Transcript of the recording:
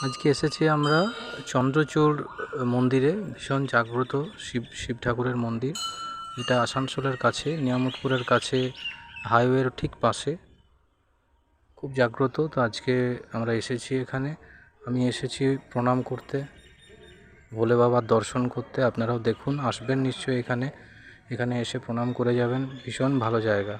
আজকে এসেছি আমরা চন্দ্রচূড় মন্দিরে, ভীষণ জাগ্রত শিব ঠাকুরের মন্দির। এটা আসানসোলের কাছে, নিয়ামতপুরের কাছে, হাইওয়ের ঠিক পাশে, খুব জাগ্রত। তো আজকে আমরা এসেছি এখানে। আমি এসেছি প্রণাম করতে, ভোলে বাবার দর্শন করতে। আপনারাও দেখুন, আসবেন নিশ্চয়ই এখানে এসে প্রণাম করে যাবেন। ভীষণ ভালো জায়গা।